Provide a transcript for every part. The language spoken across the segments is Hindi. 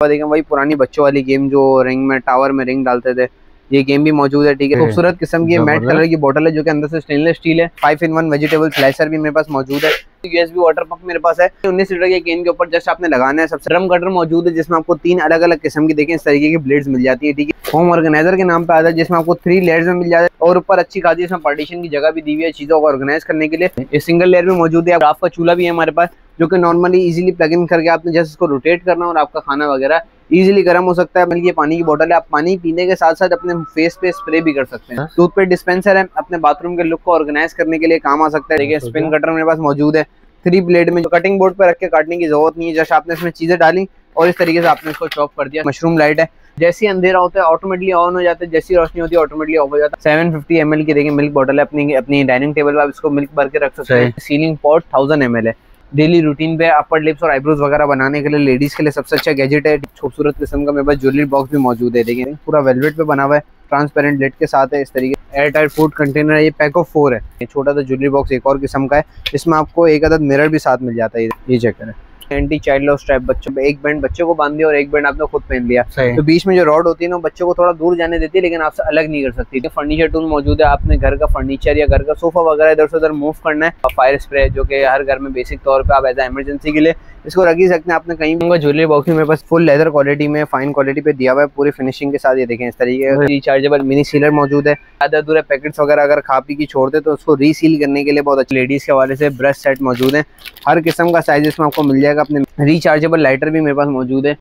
देखें वही पुरानी बच्चों वाली गेम जो रिंग में टावर में रिंग डालते थे, ये गेम भी मौजूद है। ठीक है, खूबसूरत किस्म की मैट कलर की बोतल है जो कि अंदर से स्टेनलेस स्टील है। 5-in-1 वेजिटेबल स्लाइसर भी मेरे पास मौजूद है। यूएसबी वाटर पंप मेरे पास है 19 लीटर के केन के ऊपर जस्ट आपने लगाना है। सबसे ड्रम कटर मौजूद है जिसमें आपको 3 अलग अलग किस्म की देखें इस तरीके की ब्लेड्स मिल जाती है। ठीक है, होम ऑर्गेनाइजर के नाम पे आता है जिसमें आपको 3 लेयर्स में मिल जाता है और ऊपर अच्छी खासी इसमें पार्टीशन की जगह भी दी हुई है चीजों को ऑर्गेनाइज करने के लिए। ये सिंगल लेयर भी मौजूद है। आपका चूल्हा भी है हमारे पास जो कि नॉर्मली इजीली प्लग इन करके आपने जस्ट इसको रोटेट करना और आपका खाना वगैरह इजीली गर्म हो सकता है। बल्कि ये पानी की बोतल है, आप पानी पीने के साथ साथ अपने फेस पे स्प्रे भी कर सकते हैं। टूथपेस्ट डिस्पेंसर है, अपने बाथरूम के लुक को ऑर्गेनाइज करने के लिए काम आ सकता है। देखिए स्पिन कटर मेरे पास मौजूद है 3 ब्लेड में, जो कटिंग बोर्ड पे रख के काटने की जरूरत नहीं है। जस्ट आपने इसमें चीजें डाली और इस तरीके से आपने इसको चॉप कर दिया। मशरूम लाइट है, जैसे ही अंधेरा होता है ऑटोमेटिकली ऑन हो जाता है, जैसी रोशनी होती है ऑटोमेटिकली ऑफ हो जाता है। 750 ml की देखिए मिल्क बोतल है, अपनी डाइनिंग टेबल पर आप इसको मिल्क भर के रख सकते हैं। सीलिंग पॉट 1000 ml है। डेली रूटीन पे अपर लिप्स और आईब्रोज वगैरह बनाने के लिए लेडीज के लिए सबसे अच्छा गैजेट है। खूबसूरत किस्म का मेरे पास ज्वेलरी बॉक्स भी मौजूद है। देखिए पूरा वेलवेट पे बना हुआ है, ट्रांसपेरेंट लेट के साथ है। इस तरीके एयर टाइट फूड कंटेनर है। ये पैक ऑफ 4 है। ये छोटा सा ज्वेलरी बॉक्स एक और किस्म का है, इसमें आपको एक अदद मिरर भी साथ मिल जाता है। ये चेक करें, एंटी चाइल्ड लव स्ट्रैप, बच्चों पे एक बैंड बच्चों को बांध दिया और एक बैंड आपने खुद पहन लिया। तो बीच में जो रॉड होती है ना बच्चों को थोड़ा दूर जाने देती है लेकिन आपसे अलग नहीं कर सकती। तो फर्नीचर टूल मौजूद है, आपने घर का फर्नीचर या घर का सोफा वगैरह इधर से उधर मूव करना है। फायर स्प्रे जो कि हर घर में बेसिक तौर पे आप एज इमरजेंसी के लिए इसको रख ही सकते हैं। आपने कहीं ज्वेलरी बॉक्स मेरे पास फुल लेदर क्वालिटी में फाइन क्वालिटी पे दिया हुआ है पूरी फिनिशिंग के साथ। ये देखें इस तरीके का रिचार्जेबल मिनी सीलर मौजूद है। आधे अधूरे पैकेट्स वगैरह अगर खा पी की छोड़ दे तो उसको रीसील करने के लिए बहुत अच्छी लेडीज के हवाले से ब्रश सेट मौजूद है। हर किस्म का साइज इसमें आपको मिल जाएगा। अपने रिचार्जेबल लाइटर भी मेरे पास मौजूद है।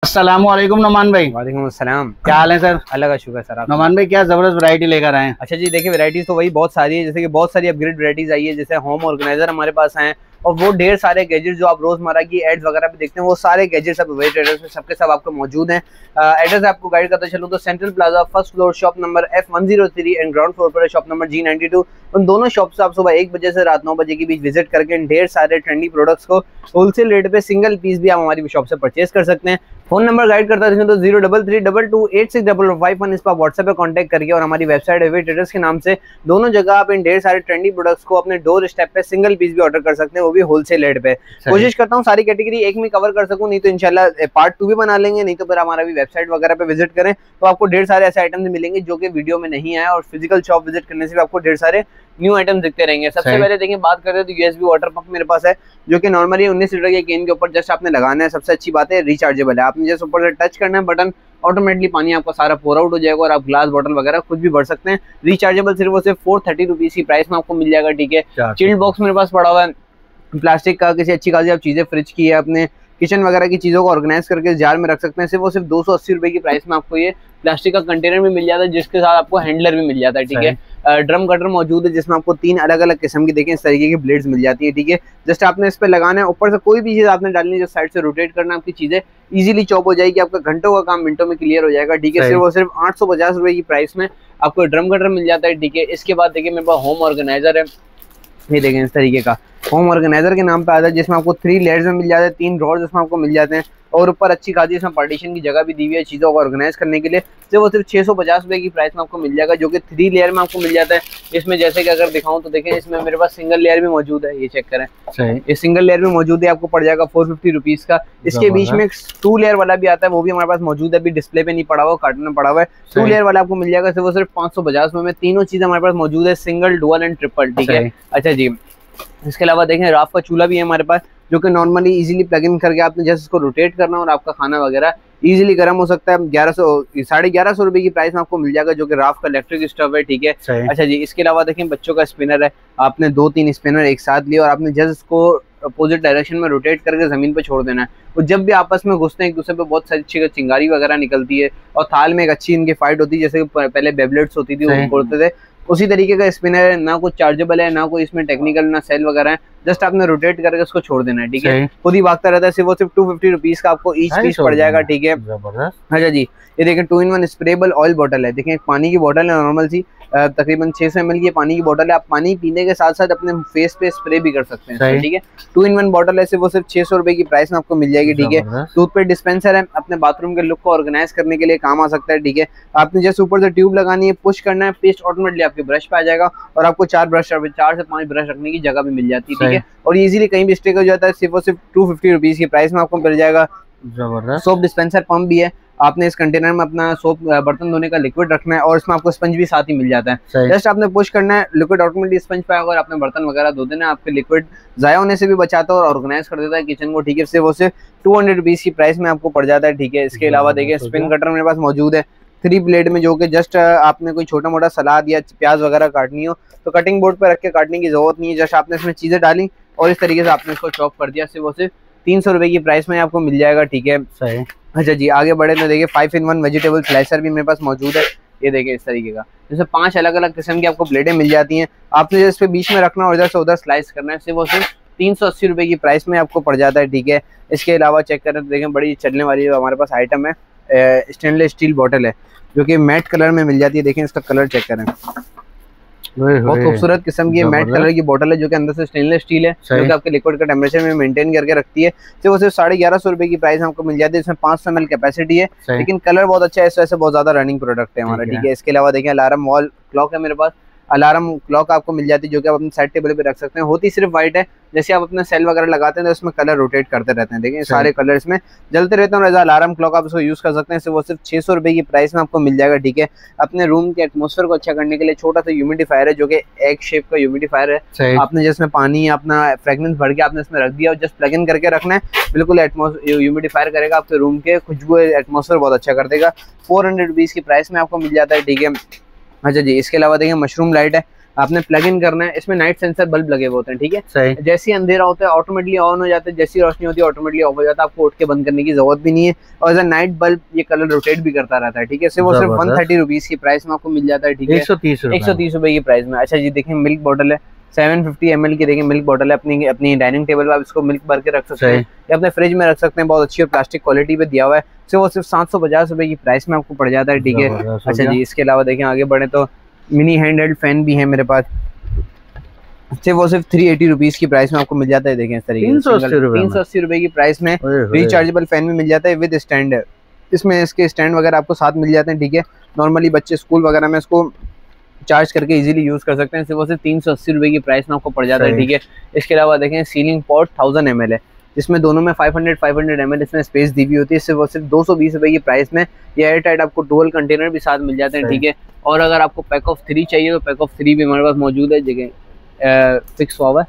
अस्सलामुअलैकुम नोमान भाई। वालेकुम अस्सलाम, क्या हाल है सर? अल्लाह का शुक्र सर। नोमान भाई क्या जबरदस्त वैरायटी लेकर आए हैं। अच्छा जी, देखिए वैरायटीज तो वही बहुत सारी है, जैसे कि बहुत सारी अपग्रेड वैरायटीज आई है। जैसे होम ऑर्गेनाइजर हमारे पास हैं और वो ढेर सारे गैजेट्स जो आप रोजमर्रा की एड्स वगैरह पे देखते हैं वो सारे गैजेट्स अब वेट एड्रेस में सबके सब आपको मौजूद हैं। एड्रेस आपको गाइड करता चलूँ तो central plaza first floor shop number F103 and ground floor पर शॉप नंबर G92। उन दोनों शॉप से आप सुबह 1 बजे से रात 9 बजे के बीच विजिट करके ढेर सारे ट्रेंडी प्रोडक्ट्स को होलसेल रेट पे सिंगल पीस भी आप हमारी शॉप से परचेज कर सकते हैं। फोन नंबर गाइड करता है तो 03322860051 इस पर व्हाट्सएप पे कांटेक्ट करके और हमारी वेबसाइट वेट एड्रेस के नाम से दोनों जगह आप इन ढेर सारे ट्रेंडी प्रोडक्ट्स को अपने डोर स्टेप पे सिंगल पीस भी ऑर्डर कर सकते हैं, वो भी होलसेल रेट पे। कोशिश करता हूँ सारी कैटेगरी एक में कवर कर सकूं, नहीं तो इंशाल्लाह पार्ट 2 भी बना लेंगे। नहीं तो फिर हमारा भी वेबसाइट वगैरह पे विजिट करें तो आपको ढेर सारे ऐसे आइटम्स मिलेंगे जो कि वीडियो में नहीं आए और फिजिकल शॉप विजिट करने से भी आपको ढेर सारे न्यू आइटम दिखते रहेंगे। सबसे पहले देखिए बात करते हैं तो यूएसबी वाटर पंप मेरे पास है जो कि नॉर्मली 19 लीटर के केन के ऊपर जस्ट आपने लगाना है। सबसे अच्छी बात है रिचार्जेबल है, आपने जस्ट ऊपर से टच करना है बटन, ऑटोमेटिकली पानी आपका सारा पोर आउट हो जाएगा और आप ग्लास बॉटल वगैरह खुद भी भर सकते हैं। रिचार्जेबल सिर्फ और सिर्फ 430 रुपीज की प्राइस में आपको मिल जाएगा। ठीक है, चिल्ड बॉक्स मेरे पास पड़ा हुआ है प्लास्टिक का, किसी अच्छी खासी आप चीजें फ्रिज की है अपने किचन वगैरह की चीज़ों को ऑर्गेनाइज करके जार में रख सकते हैं। सिर्फ वो सिर्फ 280 रुपए की प्राइस में आपको ये प्लास्टिक का कंटेनर भी मिल जाता है जिसके साथ आपको हैंडलर भी मिल जाता है। ठीक है, ड्रम कटर मौजूद है जिसमें आपको 3 अलग अलग किस्म की देखें इस तरीके की ब्लेड्स मिल जाती है। ठीक है, जस्ट आपने इस पे लगाना है, ऊपर से कोई भी चीज़ आपने डालनी है, जो साइड से रोटेट करना, आपकी चीज़ें इजीली चॉप हो जाएगी, आपका घंटों का काम मिनटों में क्लियर हो जाएगा। ठीक है, सिर्फ वो सिर्फ 850 रुपए की प्राइस में आपको ड्रम कटर मिल जाता है। ठीक है, इसके बाद देखिए मेरे पास होम ऑर्गेनाइजर है, ये देखें इस तरीके का होम ऑर्गेनाइजर के नाम पे आता है जिसमें आपको 3 लेयर्स में मिल जाते हैं, 3 ड्रॉर्स इसमें आपको मिल जाते हैं और ऊपर अच्छी खासी इसमें पार्टीशन की जगह भी दी हुई है चीज़ों को ऑर्गेनाइज करने के लिए। तो वो सिर्फ 650 रुपए की प्राइस में आपको मिल जाएगा जो कि 3 लेयर में आपको मिल जाता है। इसमें जैसे कि अगर दिखाऊं तो देखें इसमें मेरे पास सिंगल लेयर भी मौजूद है, ये चेक करें, ये सिंगल लेयर भी मौजूद है, आपको पड़ जाएगा 450 रुपीज़ का। इसके बीच में 2 लेयर वाला भी आता है, वो भी हमारे पास मौजूद है, अभी डिस्प्ले पे नहीं पड़ा हुआ, कार्टन में पड़ा हुआ है। 2 लेयर वाला आपको मिल जाएगा सिर्फ 550 में। तीनों चीज़ हमारे पास मौजूद है, सिंगल, डुअल एंड ट्रिपल। ठीक है, अच्छा जी, इसके अलावा देखें राफ का चूल्हा भी है हमारे पास जो कि नॉर्मली इजीली प्लग इन करके आपने जैसे इसको रोटेट करना और आपका खाना वगैरह इजीली गर्म हो सकता है। 1150 रुपए की प्राइस में आपको मिल जाएगा जो कि राफ का इलेक्ट्रिक स्टोव है। ठीक है, अच्छा जी, इसके अलावा देखें बच्चों का स्पिनर है, आपने 2-3 स्पिनर एक साथ लिए और आपने जस्ट इसको अपोजिट डायरेक्शन में रोटेट करके जमीन पे छोड़ देना है। और जब भी आपस में घुसते हैं एक दूसरे पे बहुत सारी अच्छी चिंगारी वगैरह निकलती है और थाल में एक अच्छी इनकी फाइट होती है, जैसे पहले बेबलेट्स होती थी वो बोलते थे, उसी तरीके का स्पिनर है। ना कुछ चार्जेबल है, ना कोई इसमें टेक्निकल, ना सेल वगैरह है, जस्ट आपने रोटेट करके उसको छोड़ देना है। ठीक है, खुद ही भागता रहता है। सिर्फ वो सिर्फ 250 रुपीज का आपको ईच पीस पड़ जाएगा। ठीक है, अच्छा जी, ये देखें 2-in-1 स्प्रेबल ऑयल बोतल है, देखें एक पानी की बोतल है नॉर्मल सी, तकरीबन 600 ml की पानी की बोतल है। आप पानी पीने के साथ साथ अपने फेस पे स्प्रे भी कर सकते हैं, ठीक है। 2-in-1 बोतल है, वो सिर्फ 600 रुपए की प्राइस में आपको मिल जाएगी, ठीक है। टूथपेस्ट डिस्पेंसर है, अपने बाथरूम के लुक को ऑर्गेनाइज करने के लिए काम आ सकता है, ठीक है। आपने जैसे ऊपर से ट्यूब लगानी है, पुश करना है, पेस्ट ऑटोमेटिकली आपके ब्रश पे आ जाएगा और आपको 4 से 5 ब्रश रखने की जगह भी मिल जाती है, ठीक है। और इजीली कहीं भी स्टिक हो जाता है। सिर्फ और सिर्फ 250 रुपीज की प्राइस में आपको मिल जाएगा। जबरदस्त। सोप डिस्पेंसर पंप भी है। आपने इस कंटेनर में अपना सोप बर्तन धोने का लिक्विड रखना है और इसमें आपको स्पंज भी साथ ही मिल जाता है। जस्ट आपने पुश करना है, लिक्विड ऑटोमेटिकली स्पंज पे आएगा और आपने बर्तन वगैरह धो देना। आपके लिक्विड जाया होने से भी बचाता है और ऑर्गेनाइज कर देता है किचन को, ठीक है। सिर्फ वो सिर्फ 200 रुपीज की प्राइस में आपको पड़ जाता है, ठीक है। इसके अलावा देखिए स्पिन कटर मेरे पास मौजूद है 3 ब्लेड में, जो कि जस्ट आपने कोई छोटा मोटा सलाद या प्याज वगैरह काटनी हो तो कटिंग बोर्ड पर रख के काटने की जरूरत नहीं है। जस्ट आपने इसमें चीजें डाली और इस तरीके से आपने इसको चॉप कर दिया। सिर्फ वो सिर्फ 300 रुपए की प्राइस में आपको मिल जाएगा, ठीक है। सही। अच्छा जी, आगे बढ़े तो देखिए 5-in-1 वेजिटेबल स्लाइसर भी मेरे पास मौजूद है। ये देखिए इस तरीके का, जैसे 5 अलग अलग किस्म की आपको ब्लेडें मिल जाती हैं। आपने इस पे बीच में रखना और इधर से उधर स्लाइस करना है। सिर्फ वो सिर्फ 380 रुपए की प्राइस में आपको पड़ जाता है, ठीक है। इसके अलावा चेक करें तो देखें बड़ी चलने वाली जो हमारे पास आइटम है, स्टेनलेस स्टील बॉटल है जो कि मैट कलर में मिल जाती है। देखें इसका कलर चेक करें, बहुत खूबसूरत किस्म की मैट कलर की बोतल है जो कि अंदर से स्टेनलेस स्टील है, जो कि आपके लिक्विड का टेम्परेचर में मेंटेन करके रखती है। तो वो सिर्फ 1150 रुपए की प्राइस आपको मिल जाती है। इसमें 500 ml कैपेसिटी है, लेकिन कलर बहुत अच्छा है, इस वजह से बहुत ज्यादा रनिंग प्रोडक्ट है हमारा, ठीक है। इसके अलावा देखिए अलार्म वॉल क्लॉक है मेरे पास। अलार्म क्लॉक आपको मिल जाती है जो कि आप अपने साइड टेबल पे रख सकते हैं। होती सिर्फ व्हाइट है, जैसे आप अपना सेल वगैरह लगाते हैं तो उसमें कलर रोटेट करते रहते हैं। देखिए सारे कलर इसमें जलते रहते हैं और एज अलार्म क्लॉक आप इसको यूज कर सकते हैं। वो सिर्फ 600 रुपए की प्राइस में आपको मिल जाएगा, ठीक है। अपने रूम के एटमॉस्फेयर को अच्छा करने के लिए छोटा सा ह्यूमिडिफायर है जो कि एग शेप का ह्यूमिडिफायर है। आपने जिसमें पानी अपना फ्रेगनेंस भर के आपने इसमें रख दिया और जस्ट प्लग इन करके रखना है, बिल्कुल ह्यूमिडिफायर करेगा आपके रूम के खुशबू एटमॉस्फेयर बहुत अच्छा कर देगा। 400 रुपीज की प्राइस में आपको मिल जाता है, ठीक है। अच्छा जी, इसके अलावा देखिए मशरूम लाइट है, आपने प्लग इन करना है। इसमें नाइट सेंसर बल्ब लगे हुए होते हैं, ठीक है। जैसे ही अंधेरा होता है ऑटोमेटिकली ऑन हो जाता है, जैसी रोशनी होती है ऑटोमेटिकली ऑफ हो जाता है। आपको उठ के बंद करने की जरूरत भी नहीं है और एज अ नाइट बल्ब ये कलर रोटेट भी करता रहता है, ठीक है। वो सिर्फ 130 रुपीज की प्राइस में आपको मिल जाता है, ठीक है। 130 रुपए की प्राइस में। अच्छा जी, देखिए मिल्क बॉटल है 750 ml की, देखिए मिल्क बॉटल है। अपनी डाइनिंग टेबल पर आप इसको मिल्क भर के रख सकते हैं या अपने फ्रिज में रख सकते हैं। बहुत अच्छी और प्लास्टिक क्वालिटी पे दिया हुआ है। वो सिर्फ 750 रुपए की प्राइस में आपको पड़ जाता है, ठीक है। अच्छा जी, इसके अलावा देखिए आगे बढ़े तो मिनी हैंड हेल्ड फैन भी है मेरे पास। वो सिर्फ 380 रुपीज की प्राइस में आपको मिल जाता है। देखें इस तरीके से 380 रुपए की प्राइस में रिचार्जेबल फैन भी मिल जाता है विद स्टैंड है। इसमें इसके स्टैंड वगैरह आपको साथ मिल जाते हैं, ठीक है। नॉर्मली बच्चे स्कूल वगैरह में इसको चार्ज करके इजीली यूज कर सकते हैं। सिर्फ वो सिर्फ 380 रुपए की प्राइस में आपको पड़ जाता है, ठीक है। इसके अलावा देखें सीलिंग पॉट 1000 ml है, जिसमें दोनों में 500 ml इसमें स्पेस दी हुई होती है। सिर्फ 220 रुपए की प्राइस में ये एयर टाइट आपको डुअल कंटेनर भी साथ मिल जाते हैं, ठीक है। और अगर आपको पैक ऑफ 3 चाहिए तो पैक ऑफ 3 भी हमारे पास मौजूद है। जगह फिक्स हुआ है,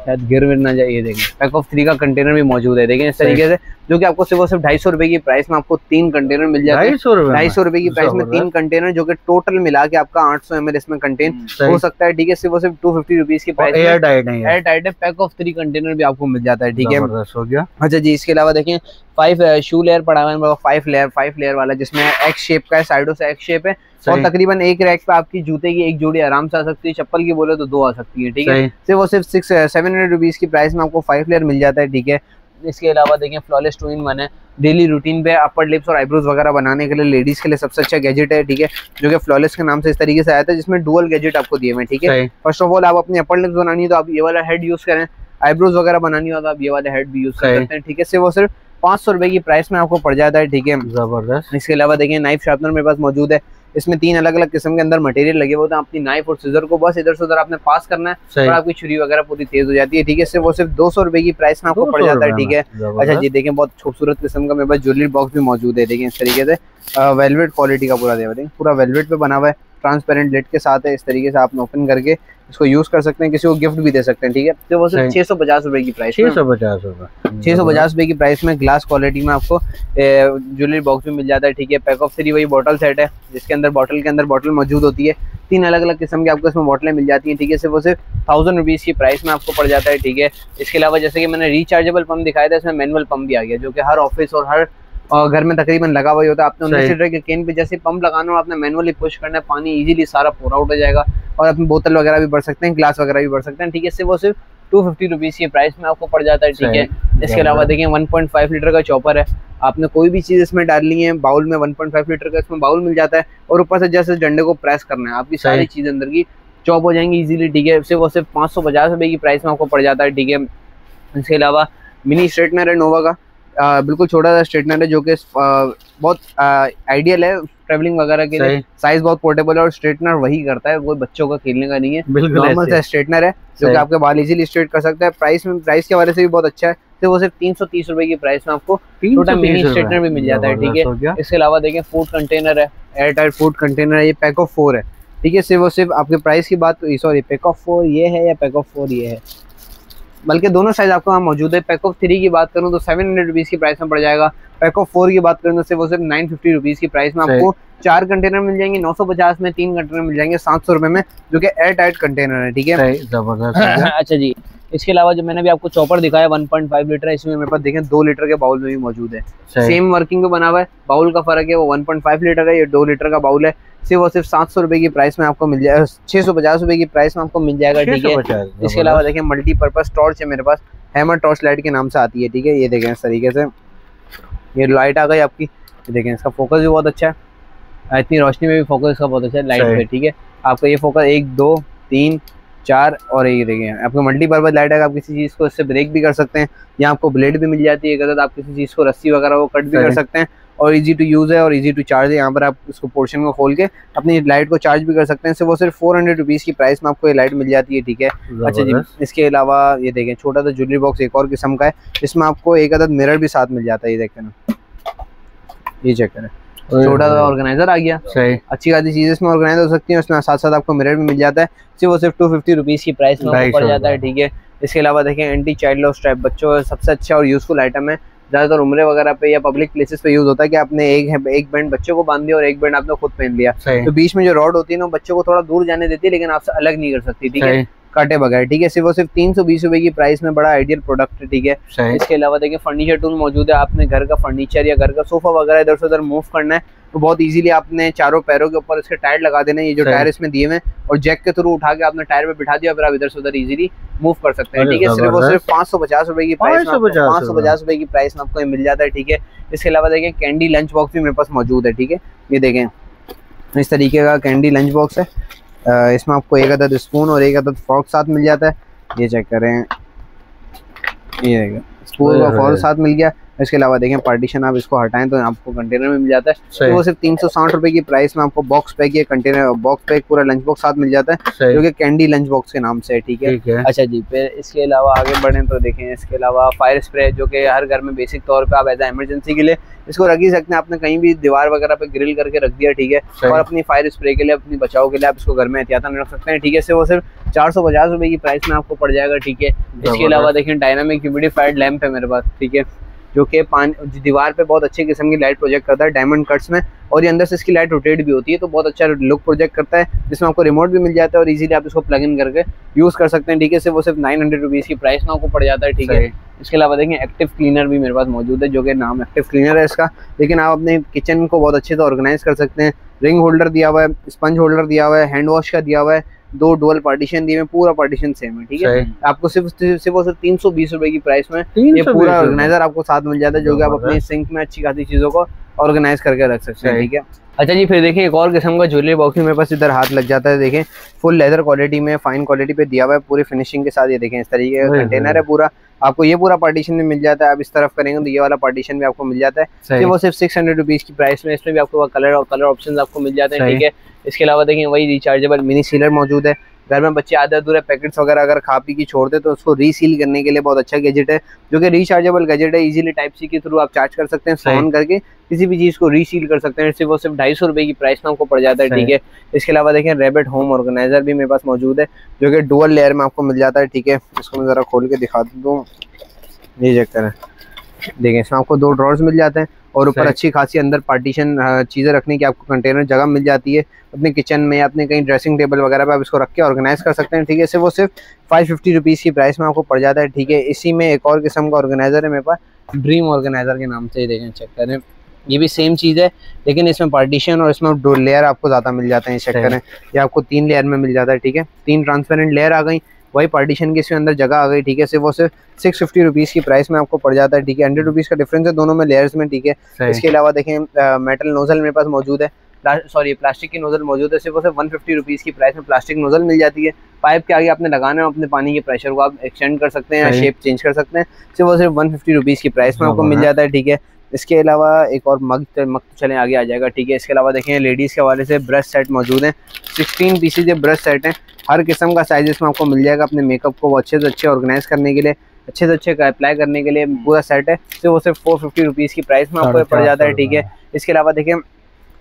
शायद गिर विर ना जाए। ये देखें पैक ऑफ 3 का कंटेनर भी मौजूद है, देखें इस तरीके से, जो कि आपको सिर्फ 250 रुपए की प्राइस में आपको 3 कंटेनर मिल जाते हैं। 250 रुपए की प्राइस में 3 कंटेनर, जो कि टोटल मिला के आपका 800 ml इसमें कंटेन हो सकता है, ठीक है। सिर्फ 250 रुपीज की प्राइस एयर टाइट है। पैक ऑफ 3 कंटेनर भी आपको मिल जाता है, ठीक है। हो गया। अच्छा जी, इसके अलावा देखें 5 शू लेयर पड़ा हुआ है, 5 लेयर वाला, जिसमें एक्स शेप का है, साइडों से एक्स शेप है। और तकरीबन एक रैक पे आपकी जूते की एक जोड़ी आराम से आ सकती है, चप्पल की बोले तो 2 आ सकती है, ठीक है। सिर्फ 700 रुपीज की प्राइस में आपको 5 लेयर मिल जाता है, ठीक है। इसके अलावा देखिए फ्लॉलेस 2-in-1 है, डेली रूटीन पे अपर लिप्स और आईब्रोज वगैरह बनाने के लिए लेडीज के लिए सबसे अच्छा गैजेट है, ठीक है, जो कि फ्लॉलेस के नाम से इस तरीके से आया था, जिसमें डुअल गैजेट आपको दिए हुए हैं, ठीक है। फर्स्ट ऑफ ऑल आप अपनी अपर लिप्स बनानी है तो आप ये वाला हेड यूज करें, आईब्रोज वगैरह बनानी हो तो आप ये वाला हेड भी यूज कर सकते हैं, ठीक है। वो सिर्फ 500 रुपए की प्राइस में आपको पड़ जाता है, ठीक है। जबरदस्त। इसके अलावा देखिए नाइफ शार्पनर मेरे पास मौजूद है, इसमें 3 अलग अलग किस्म के अंदर मटेरियल लगे होते हैं। अपनी नाइफ और सीजर को बस इधर से उधर आपने पास करना है और आपकी छुरी वगैरह पूरी तेज हो जाती है, ठीक है। वो सिर्फ 200 रुपए की प्राइस में आपको पड़ जाता है, ठीक है। अच्छा जी, देखें बहुत खूबसूरत किस्म का मेरे पास ज्वेलरी बॉक्स भी मौजूद है, देखें इस तरीके से वेलवेट क्वालिटी का पूरा दिया हुआ है, पूरा वेलवेट पे बना हुआ है, ट्रांसपेरेंट लिड के साथ है। इस तरीके से आप ओपन करके इसको यूज कर सकते हैं, किसी को गिफ्ट भी दे सकते हैं, ठीक है। तो वो सिर्फ 650 रुपए की प्राइस, 650 रुपए की प्राइस में ग्लास क्वालिटी में आपको ज्वेलरी बॉक्स भी मिल जाता है, ठीक है। पैक ऑफ 3 वही बॉटल सेट है, जिसके अंदर बॉटल के अंदर बॉटल मौजूद होती है। 3 अलग अलग किस्म की आपको इसमें बॉटलें मिल जाती हैं, ठीक है। वो सिर्फ 1000 रुपीज की प्राइस में आपको पड़ जाता है, ठीक है। इसके अलावा जैसे कि मैंने रिचार्जेबल पंप दिखाया था, इसमें मैनुअल पंप भी आ गया, जो कि हर ऑफिस और हर घर में तकरीबन लगा हुआ ही होता है। आपने 19 लीटर के कैन पे जैसे पंप लगाना हो, आपने मैनुअली पुश करना है, पानी इजीली सारा पूरा उठ जाएगा और अपनी बोतल वगैरह भी भर सकते हैं, ग्लास वगैरह भी भर सकते हैं, ठीक है। वो सिर्फ 250 रुपीज़ की प्राइस में आपको पड़ जाता है, ठीक है। इसके अलावा देखिए 1.5 लीटर का चॉपर है, आपने कोई भी चीज़ इसमें डालनी है, बाउल में 1.5 लीटर का इसमें बाउल मिल जाता है, और ऊपर से जैसे डंडे को प्रेस करना है, आपकी सारी चीज़ अंदर की चॉप हो जाएंगी इजीली, ठीक है। सिर्फ और सिर्फ 550 रुपये की प्राइस में आपको पड़ जाता है, ठीक है। इसके अलावा मिनी स्ट्रेटनर है नोवा का, बिल्कुल छोटा सा स्ट्रेटनर है जो कि बहुत आइडियल है ट्रैवलिंग वगैरह के लिए, साइज बहुत पोर्टेबल है, और स्ट्रेटनर वही करता है, कोई बच्चों का खेलने का नहीं है, नॉर्मल सा स्ट्रेटनर है जो कि आपके बाल इजीली स्ट्रेट कर सकता है। प्राइस के हवाले से भी बहुत अच्छा है, तो वो सिर्फ 330 रुपए की प्राइस में आपको छोटा मिनी स्ट्रेटनर भी मिल जाता है, ठीक है। इसके अलावा देखिए फूड कंटेनर है, एयर टाइट फूड कंटेनर है, ये पैक ऑफ 4 है, ठीक है। सिर्फ आपके प्राइस की बात, सॉरी पैक ऑफ 4 ये है या पैक ऑफ 4 ये है, बल्कि दोनों साइज आपको वहाँ मौजूद है। पैक ऑफ 3 की बात करूँ तो 700 रुपीज़ की प्राइस में पड़ जाएगा। पैक ऑफ 4 की बात करूँ तो सिर्फ 950 रुपीज़ की प्राइस में आपको 4 कंटेनर मिल जाएंगे, 950 में 3 कंटेनर मिल जाएंगे 700 रुपये में, जो कि एयर टाइट कंटेनर है, ठीक है। जबरदस्त। अच्छा जी, इसके अलावा जो मैंने भी आपको चॉपर दिखाया 1.5 लीटर है, इसमें मेरे पास देखें 2 लीटर के बाउल में भी मौजूद है, सेम वर्किंग पे बना हुआ है, बाउल का फर्क है, वो 1.5 लीटर है, ये 2 लीटर का बाउल है। सिर्फ और सिर्फ 700 रुपये की प्राइस में आपको मिल जाएगा, 650 रुपये की प्राइस में आपको मिल जाएगा, ठीक है। इसके अलावा देखें मल्टीपर्पज टॉर्च है मेरे पास, हैमर टॉर्च लाइट के नाम से आती है, ठीक है। ये देखें इस तरीके से ये लाइट आ गई आपकी, ये देखें इसका फोकस भी बहुत अच्छा है, इतनी रोशनी में भी फोकस इसका बहुत अच्छा है लाइट पे, ठीक है। आपका ये फोकस 1 2 3 4 और ये देखें आपको मल्टीपर्पज लाइट है, आप किसी चीज़ को इससे ब्रेक भी कर सकते हैं, यहाँ आपको ब्लेड भी मिल जाती है, अगर आप किसी चीज़ को रस्सी वगैरह वो कट भी कर सकते हैं, और इजी टू यूज़ है और इजी टू चार्ज है। यहाँ पर आप इसको पोर्शन को खोल के अपनी लाइट को चार्ज भी कर सकते हैं। सिर्फ वो सिर्फ 400 रुपीज़ की प्राइस में आपको ये लाइट मिल जाती है, ठीक है। अच्छा जी, इसके अलावा ये देखें छोटा सा ज्वेलरी बॉक्स एक और किस्म का है, इसमें आपको एक अदद मिरर भी साथ मिल जाता है, ये देखें ना, ये चेक करें, छोटा सा ऑर्गेनाइजर आ गया, सही अच्छी खासी चीज़ इसमें ऑर्गेनाइज हो सकती है, उसमें साथ साथ आपको मिरर भी मिल जाता है। सिर्फ वो सिर्फ 250 रुपीज़ की प्राइस में पड़ जाता है, ठीक है। इसके अलावा देखें एंटी चाइल्ड लॉस स्ट्रैप, बच्चों सबसे अच्छा और यूजफुल आइटम है, ज़्यादातर उम्रे वगैरह पे या पब्लिक प्लेसेस पे यूज होता है कि आपने एक बैंड बच्चों को बांध दिया और एक बैंड आपने खुद पहन लिया, तो बीच में जो रॉड होती है ना बच्चों को थोड़ा दूर जाने देती है, लेकिन आपसे अलग नहीं कर सकती, ठीक है, काटे बगैर, ठीक है। सिर्फ और सिर्फ 320 रुपए की प्राइस में बड़ा आइडियल प्रोडक्ट है, ठीक है। इसके अलावा देखिए फर्नीचर टूल मौजूद है, आपने घर का फर्नीचर या घर का सोफा वगैरह इधर से उधर मूव करना है तो बहुत इजीली आपने चारों पैरों के ऊपर इसके टायर लगा देना है, ये जो टायर इसमें दिए हुए और जैक के थ्रू उठा के आपने टायर पे बिठा दिया, फिर आप इधर से उधर इजीली मूव कर सकते हैं, ठीक है। सिर्फ और सिर्फ 550 रुपए की प्राइस में 550 रुपए की प्राइस में आपको मिल जाता है, ठीक है। इसके अलावा देखें कैंडी लंच बॉक्स भी मेरे पास मौजूद है, ठीक है। ये देखें इस तरीके का कैंडी लंच बॉक्स है, इसमें आपको एक अदद स्पून और एक अदद फॉर्क साथ मिल जाता है, ये चेक करें, ये देखें स्पून और फॉर्क साथ मिल गया। इसके अलावा देखें पार्टीशन आप इसको हटाएं तो आपको कंटेनर में मिल जाता है, तो वो सिर्फ 360 रुपए की प्राइस में आपको बॉक्स पैक या कंटेनर बॉक्स पैक पूरा लंच बॉक्स साथ मिल जाता है, जो कि कैंडी लंच बॉक्स के नाम से है, ठीक है। अच्छा जी, फिर इसके अलावा आगे बढ़ें तो देखें इसके अलावा फायर स्प्रे, जो कि हर घर में बेसिक तौर पे आप एज इमरजेंसी के लिए इसको रख ही सकते हैं, आपने कहीं भी दीवार वगैरह पे ग्रिल करके रख दिया, ठीक है, और अपनी फायर स्प्रे के लिए अपनी बचाव के लिए आप इसको घर में एहतियातन रख सकते हैं, ठीक है। से वो सिर्फ 450 रुपए की प्राइस में आपको पड़ जाएगा, ठीक है। इसके अलावा देखें डायनामिक ह्यूमिडिफाइड लैंप है मेरे पास, ठीक है, जो कि दीवार पे बहुत अच्छे किस्म की लाइट प्रोजेक्ट करता है डायमंड कट्स में, और ये अंदर से इसकी लाइट रोटेट भी होती है, तो बहुत अच्छा लुक प्रोजेक्ट करता है, जिसमें आपको रिमोट भी मिल जाता है और इजीली आप इसको प्लग इन करके यूज़ कर सकते हैं, ठीक है। सिर्फ वो सिर्फ 900 रुपीज़ की प्राइस में आपको पड़ जाता है, ठीक है। इसके अलावा देखें एक्टिव क्लीनर भी मेरे पास मौजूद है, जो कि नाम एक्टिव क्लीनर है इसका, लेकिन आप अपने किचन को बहुत अच्छे से ऑर्गेनाइज कर सकते हैं। रिंग होल्डर दिया हुआ है, स्पंज होल्डर दिया हुआ है, हैंड वॉश का दिया हुआ है, 2 डुअल पार्टीशन दिए हुए, पूरा पार्टीशन सेम है, ठीक है। आपको सिर्फ 320 रुपए की प्राइस में ये पूरा ऑर्गेनाइजर आपको साथ मिल जाता है, जो कि आप अपने सिंक में अच्छी खासी चीजों को ऑर्गेनाइज करके रख सकते हैं, ठीक है। अच्छा जी, फिर देखिए एक और किस्म का ज्वेलरी बॉक्स मेरे पास इधर हाथ लग जाता है, देखें फुल लेदर क्वालिटी में फाइन क्वालिटी पे दिया हुआ है, पूरी फिनिशिंग के साथ। ये देखें इस तरीके का कंटेनर है पूरा, आपको ये पूरा पार्टीशन भी मिल जाता है। आप इस तरफ करेंगे तो ये वाला पार्टीशन भी आपको मिल जाता है, वो सिर्फ 600 रुपीज़ की प्राइस में। इसमें भी आपको कलर ऑप्शन आपको मिल जाते हैं, ठीक है। इसके अलावा देखें वही रिचार्जेबल मिनी सीलर मौजूद है, घर में बच्चे आधे अधूरे पैकेट्स वगैरह अगर खा पी के छोड़ते तो उसको रीसील करने के लिए बहुत अच्छा गैजेट है, जो कि रिचार्जेबल गैजेट है। इजीली टाइप सी के थ्रू आप चार्ज कर सकते हैं, फोन करके किसी भी चीज़ को रीसील कर सकते हैं। सिर्फ वो सिर्फ 250 रुपए की प्राइस में आपको पड़ जाता है, ठीक है। इसके अलावा देखें रैबिट होम ऑर्गेनाइजर भी मेरे पास मौजूद है, जो कि डुअल लेयर में आपको मिल जाता है, ठीक है। इसको मैं ज़रा खोल के दिखा दूँ, ये चेक करें, देखें इसमें आपको 2 ड्रॉर्स मिल जाते हैं और ऊपर अच्छी खासी अंदर पार्टीशन चीज़ें रखने की आपको कंटेनर जगह मिल जाती है। अपने किचन में या अपने कहीं ड्रेसिंग टेबल वगैरह पे आप इसको रख के ऑर्गेनाइज कर सकते हैं, ठीक है। सिर्फ वो सिर्फ 550 रुपीज़ की प्राइस में आपको पड़ जाता है, ठीक है। इसी में एक और किस्म का ऑर्गेनाइजर है मेरे पास, ड्रीम ऑर्गेनाइजर के नाम से, ये देखें चेक करें, ये भी सेम चीज़ है, लेकिन इसमें पार्टीशन और इसमें 2 लेयर आपको ज़्यादा मिल जाते हैं। चेक करें, ये आपको 3 लेयर में मिल जाता है, ठीक है। 3 ट्रांसपेरेंट लेयर आ गई वही पार्टीशन की इसके अंदर जगह आ गई, ठीक है। सिर्फ वो सिर्फ 650 रुपीज़ की प्राइस में आपको पड़ जाता है, ठीक है। 100 रुपीज़ का डिफरेंस है दोनों में लेयर्स में, ठीक है। इसके अलावा देखें मेटल नोजल मेरे पास मौजूद है, सॉरी प्लास्टिक की नोजल मौजूद है। सिर्फ 150 रुपीज़ की प्राइस में प्लास्टिक नोजल मिल जाती है। पाइप के आगे आपने लगाना है, अपने पानी के प्रेशर को आप एक्सटेंड कर सकते हैं, शेप चेंज कर सकते हैं। सिर्फ 150 रुपीज़ की प्राइस में आपको मिल जाता है, ठीक है। इसके अलावा एक और मग तो चलें आगे आ जाएगा, ठीक है। इसके अलावा देखें लेडीज़ के हवाले से ब्रश सेट मौजूद हैं, 16 पीसेज ब्रश सेट हैं। हर किस्म का साइज़ में आपको मिल जाएगा अपने मेकअप को अच्छे से अच्छे ऑर्गेनाइज करने के लिए, अच्छे से अच्छे अप्लाई करने के लिए पूरा सेट है। तो वो सिर्फ 450 रुपीज़ की प्राइस में आपको पड़ जाता है, ठीक है। इसके अलावा देखिए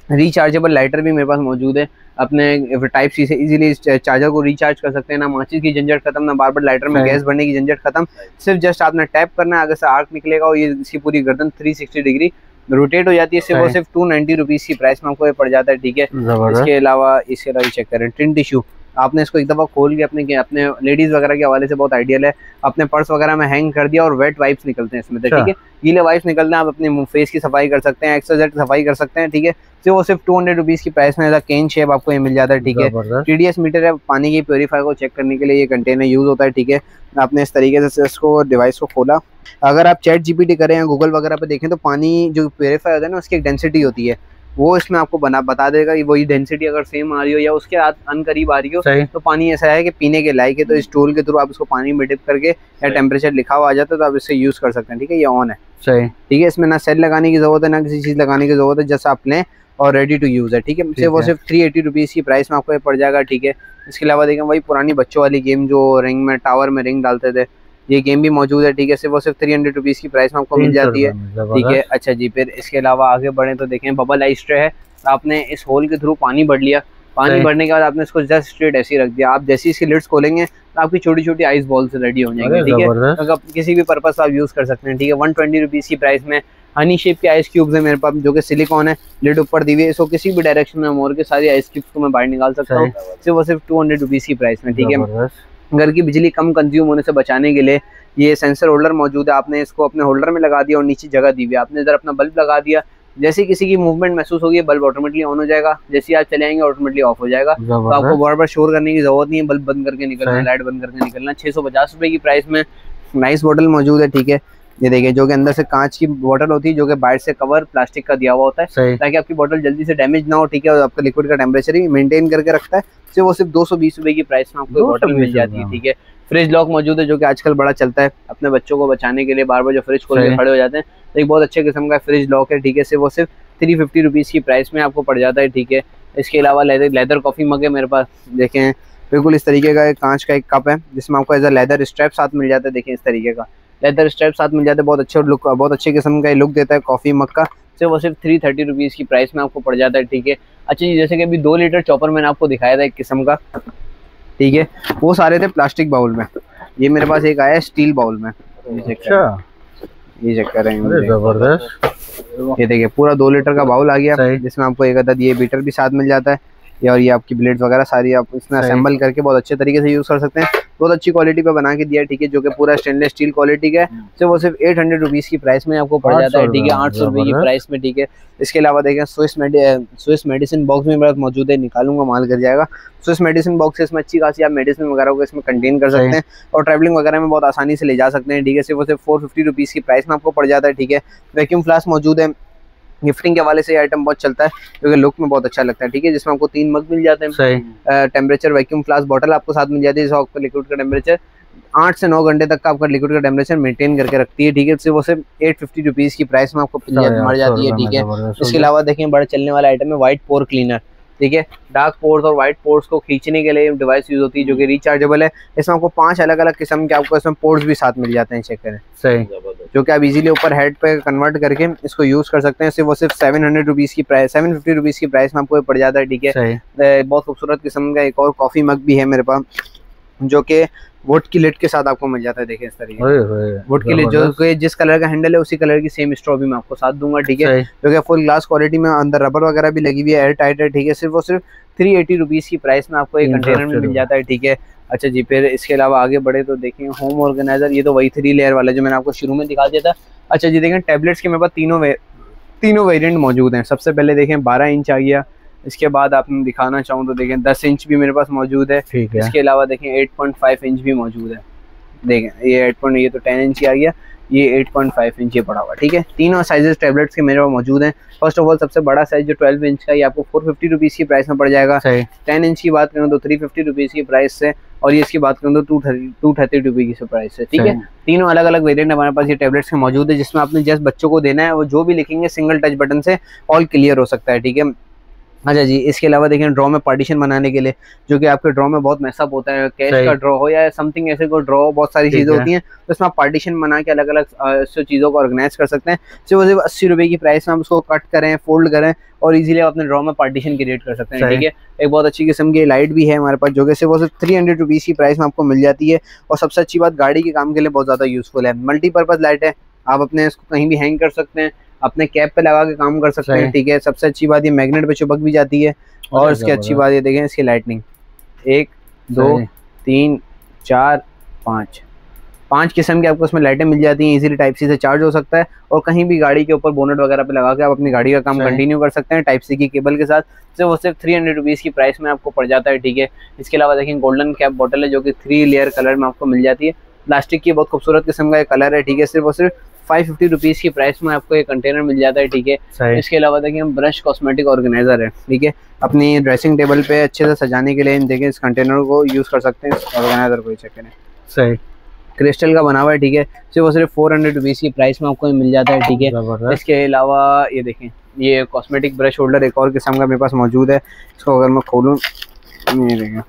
रिचार्जेबल लाइटर भी मेरे पास मौजूद है, अपने टाइप सी से इजीली चार्जर को रिचार्ज कर सकते हैं। ना माचिस की झंझट खत्म, ना बार बार लाइटर में गैस भरने की झंझट खत्म। सिर्फ जस्ट आपने टैप करना है, आगे से आर्क निकलेगा और ये इसकी पूरी गर्दन 360 डिग्री रोटेट हो जाती है। सिर्फ वो सिर्फ 290 रुपीज़ की प्राइस में आपको ये पड़ जाता है, ठीक है। इसके अलावा चेक करें टिन टिश्यू, आपने इसको एक दफ़ा खोल के अपने लेडीज़ वगैरह के हवाले से बहुत आइडियल है। अपने पर्स वगैरह में हैंग कर दिया और वेट वाइप्स निकलते हैं इसमें, ठीक है। गीले वाइप्स निकलते हैं, आप अपने मुंह फेस की सफाई कर सकते हैं, एक्सरसाइज सफाई कर सकते हैं, ठीक है। तो वो सिर्फ 200 रुपीज़ की प्राइस में केन शेप आपको ये मिल जाता है, ठीक है। TDS मीटर है, पानी की प्योरीफायर को चेक करने के लिए ये कंटेनर यूज़ होता है, ठीक है। आपने इस तरीके से इसको डिवाइस को खोला, अगर आप चैट GPT करें या गूगल वगैरह पे देखें तो पानी जो प्योरीफाई होता है ना उसकी एक डेंसिटी होती है, वो इसमें आपको बता देगा कि वही डेंसिटी अगर सेम आ रही हो या उसके अनकरीब आ रही हो तो पानी ऐसा है कि पीने के लायक है। तो इस टूल के थ्रू आप इसको पानी में डिप करके या टेम्परेचर लिखा हुआ आ जाता है तो आप इससे यूज़ कर सकते हैं, ठीक है। ये ऑन है, सही, ठीक है। इसमें ना सेल लगाने की ज़रूरत है ना किसी चीज़ लगाने की ज़रूरत है, जैसा आप लें और रेडी टू यूज़ है, ठीक है। वो सिर्फ 380 रुपीज़ की प्राइस में आपको ये पड़ जाएगा, ठीक है। इसके अलावा देखें वही पुरानी बच्चों वाली गेम जो रिंग में टावर में रिंग डालते थे, ये गेम भी मौजूद है, ठीक है। सिर्फ वो सिर्फ 300 रुपीज़ की प्राइस में आपको मिल जाती है, ठीक है। अच्छा जी, फिर इसके अलावा आगे बढ़ें तो देखें बबल आइस ट्रे है। आपने इस होल के थ्रू पानी भर लिया, पानी भरने के बाद आपने इसको जस्ट स्ट्रेट ऐसे ही रख दिया। आप जैसे इसकी लिड्स खोलेंगे तो आपकी छोटी छोटी आइस बॉल से रेडी हो जाएंगे, ठीक है। अगर किसी भी पर्पस आप यूज़ कर सकते हैं, ठीक है। 120 रुपीज़ की प्राइस में हनी शेप के आइस क्यूब्स है मेरे पास, जो कि सिलिकॉन है, लिड ऊपर दी हुई है। इसको किसी भी डायरेक्शन में मोड़ के सारी आइस क्यूब्स को मैं बाहर निकाल सकता हूँ, सिर्फ वो सिर्फ 200 रुपीज़ की प्राइस में, ठीक है। घर की बिजली कम कंज्यूम होने से बचाने के लिए ये सेंसर होल्डर मौजूद है। आपने इसको अपने होल्डर में लगा दिया और नीचे जगह दी हुई है, आपने इधर अपना बल्ब लगा दिया, जैसे किसी की मूवमेंट महसूस होगी बल्ब ऑटोमेटिकली ऑन हो जाएगा, जैसे आप चले आएंगे ऑटोमेटिकली ऑफ हो जाएगा। तो आपको बार बार शोर करने की जरूरत नहीं है, बल्ब बंद करके निकलना, लाइट बंद करके निकलना। 650 रुपये की प्राइस में नाइस बॉटल मौजूद है, ठीक है। ये देखिए जो कि अंदर से कांच की बोतल होती है, जो कि बाहर से कवर प्लास्टिक का दिया हुआ होता है ताकि आपकी बोतल जल्दी से डैमेज ना हो, ठीक है। और आपका लिक्विड का टेम्परेचर ही मेंटेन करके रखता है। वो सिर्फ 220 रुपये की प्राइस में आपको बोतल मिल जाती है, ठीक है। फ्रिज लॉक मौजूद है, जो कि आजकल बड़ा चलता है अपने बच्चों को बचाने के लिए, बार बार जो फ्रिज खोल के खड़े हो जाते हैं। तो एक बहुत अच्छे किस्म का फ्रिज लॉक है, ठीक है। वो सिर्फ 350 रुपीज़ की प्राइस में आपको पड़ जाता है, ठीक है। इसके अलावा लेदर कॉफ़ी मग है मेरे पास, देखें बिल्कुल इस तरीके का कांच का एक कप है जिसमें आपको एज अ लेदर स्ट्रैप साथ मिल जाता है। देखें इस तरीके का लेदर स्ट्रैप साथ मिल जाता है, बहुत अच्छे लुक, बहुत अच्छे किस्म का लुक देता है कॉफ़ी मग का। सिर्फ वो सिर्फ 330 रुपीज़ की प्राइस में आपको पड़ जाता है, ठीक है। अच्छा जी, जैसे कि अभी 2 लीटर चॉपर मैंने आपको दिखाया था एक किस्म का, ठीक है, वो सारे थे प्लास्टिक बाउल में। ये मेरे पास एक आया स्टील बाउल में, ये चेक करेंगे, जबरदस्त। ये देखिए पूरा 2 लीटर का बाउल आ गया, जिसमें आपको एक अदद ये बीटर भी साथ मिल जाता है, और ये आपकी ब्लेड्स वगैरह सारी आप इसमें असेंबल करके बहुत अच्छे तरीके से यूज़ कर सकते हैं। बहुत अच्छी क्वालिटी पे बना के दिया है, ठीक है, जो कि पूरा स्टेनलेस स्टील क्वालिटी का है। तो वो सिर्फ 800 रुपीज़ की प्राइस में आपको पड़ जाता है, ठीक है, 800 रुपये की प्राइस में, ठीक है। इसके अलावा देखें स्विस मेडिसिन बॉक्स में मेरे पास मौजूद है, निकालूंगा माल कर जाएगा। स्विस मेडिसिन बॉक्स इसमें अच्छी खासी आप मेडिसिन वगैरह को इसमें कंटेन कर सकते हैं और ट्रैवलिंग वगैरह में बहुत आसानी से ले जा सकते हैं, ठीक है। सिर्फ वो सिर्फ 450 रुपीज़ की प्राइस में आपको पड़ जाता है, ठीक है। वैक्यूम फ्लास्क मौजूद है, गिफ्टिंग के हवाले से आइटम बहुत चलता है क्योंकि लुक में बहुत अच्छा लगता है, ठीक है। जिसमें आपको 3 मग मिल जाते हैं, टेम्परेचर वैक्यूम फ्लास्क बॉटल आपको साथ मिल जाती है, जिसमें आपका लिक्विड का टेम्परेचर 8 से 9 घंटे तक का आपका लिक्विड का टेम्परेचर मेंटेन करके रखती है, ठीक है। वो सिर्फ 850 रुपीज़ की प्राइस में आपको मर जाती है, ठीक है। इसके अलावा देखें बड़ा चलने वाला आइटम है वाइट पोर क्लीनर, ठीक है। डार्क पोर्स और वाइट पोर्स को खींचने के लिए डिवाइस यूज होती है, जो कि रिचार्जेबल है। इसमें आपको 5 अलग अलग किस्म के आपको इसमें पोर्स भी साथ मिल जाते हैं, चेक करें, सही, जो कि आप इजीली ऊपर हेड पे कन्वर्ट करके इसको यूज कर सकते हैं। सिर्फ वो सिर्फ 700 रुपीज़ की प्राइस, 750 रुपीज़ की प्राइस में आपको पड़ जाता है, ठीक है। बहुत खूबसूरत किस्म का एक और कॉफी मग भी है मेरे पास, जो कि वुड की लिड के साथ आपको मिल जाता है। देखिए इस तरीके वुड की लिड, जो कि जिस कलर का हैंडल है उसी कलर की सेम स्ट्रॉ भी मैं आपको साथ दूंगा, ठीक है। जो कि फुल ग्लास क्वालिटी में, अंदर रबर वगैरह भी लगी हुई है, एयर टाइट है, ठीक है। सिर्फ वो सिर्फ 380 रुपीज़ की प्राइस में आपको एक कंटेनर में मिल जाता है, ठीक है। अच्छा जी, फिर इसके अलावा आगे बढ़े तो देखें होम ऑर्गेनाइजर, ये तो वही 3 लेयर वाला जो मैंने आपको शुरू में दिखा दिया था। अच्छा जी, देखें टैबलेट्स के मेरे पास तीनों वेरिएंट मौजूद हैं। सबसे पहले देखें 12 इंच आ गया, इसके बाद आप दिखाना चाहूँ तो देखें 10 इंच भी मेरे पास मौजूद है। ठीक है। इसके अलावा देखें 8.5 इंच भी मौजूद है। देखें ये 8 ये तो 10 इंच ही आ गया, ये 8.5 इंच ये पड़ा हुआ। ठीक है, तीनों साइजेस टैबलेट्स के मेरे पास मौजूद हैं। फर्स्ट ऑफ ऑल सबसे बड़ा साइज जो 12 इंच का, ये आपको 450 रुपीज़ की प्राइस में पड़ जाएगा। 10 इंच की बात करूँ तो 350 रुपीज़ की प्राइस से, और ये इसकी बात करूँ तो 230 रुपीज़ की प्राइस से। ठीक है, तीनों अलग अलग वेरिएंट हमारे पास ये टैबलेट्स के मौजूद है, जिसमें आपने जस्ट बच्चों को देना है, वो जो भी लिखेंगे सिंगल टच बटन से ऑल क्लियर हो सकता है। ठीक है, अच्छा जी, इसके अलावा देखें ड्रॉ में पार्टीशन बनाने के लिए, जो कि आपके ड्रॉ में बहुत मैसअप होता है, कैश का ड्रॉ हो या समथिंग ऐसे को ड्रॉ, बहुत सारी चीज़ें होती हैं, तो इसमें आप पार्टीशन बना के अलग अलग चीज़ों को ऑर्गेनाइज कर सकते हैं। सिर्फ 80 रुपये की प्राइस में आप उसको कट करें, फोल्ड करें और इजीली आप अपने ड्रॉ में पार्टीशन क्रिएट कर सकते हैं। ठीक है, एक बहुत अच्छी किस्म की लाइट भी है हमारे पास, जो कि सिर्फ 300 रुपीज़ की प्राइस में आपको मिल जाती है। और सबसे अच्छी बात, गाड़ी के काम के लिए बहुत ज़्यादा यूजफुल है। मल्टीपर्पज़ लाइट है, आप अपने इसको कहीं भी हैंग कर सकते हैं, अपने कैप पे लगा के काम कर सकते हैं। ठीक है, सबसे अच्छी बात ये मैग्नेट पे चिपक भी जाती है। और इसकी अच्छी बात ये देखें, इसकी लाइटनिंग 1 2 3 4 5 किस्म की आपको इसमें लाइटें मिल जाती हैं। इजीली टाइप सी से चार्ज हो सकता है, और कहीं भी गाड़ी के ऊपर बोनेट वगैरह पे लगा के आप अपनी गाड़ी का काम कंटिन्यू कर सकते हैं टाइप सी की केबल के साथ। सिर्फ 300 रुपीज़ की प्राइस में आपको पड़ जाता है। ठीक है, इसके अलावा देखें गोल्डन कैप बॉटल है, जो कि 3 लेयर कलर में आपको मिल जाती है। प्लास्टिक की बहुत खूबसूरत किस्म का कलर है। ठीक है, सिर्फ 550 रुपीज़ की प्राइस में आपको ये कंटेनर मिल जाता है। ठीक है, इसके अलावा देखिए हम ब्रश कॉस्मेटिक ऑर्गेनाइजर है। ठीक है, अपनी ड्रेसिंग टेबल पे अच्छे से सजाने के लिए देखिए इस कंटेनर को यूज़ कर सकते हैं। इस ऑर्गेनाइजर को चेक करें, सही क्रिस्टल का बना हुआ है। ठीक है, सिर्फ 400 रुपीज़ की प्राइस में आपको मिल जाता है। ठीक है, इसके अलावा ये देखें, ये कॉस्मेटिक ब्रश होल्डर एक और किस्म का मेरे पास मौजूद है। इसको अगर मैं खोलूँ, ये देखें,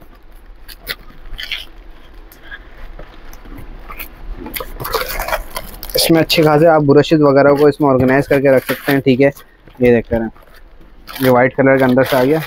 इसमें अच्छे खासे आप ब्रशेज वगैरह को इसमें ऑर्गेनाइज करके रख सकते हैं। ठीक है, ये देख कर ये वाइट कलर का अंदर से आ गया।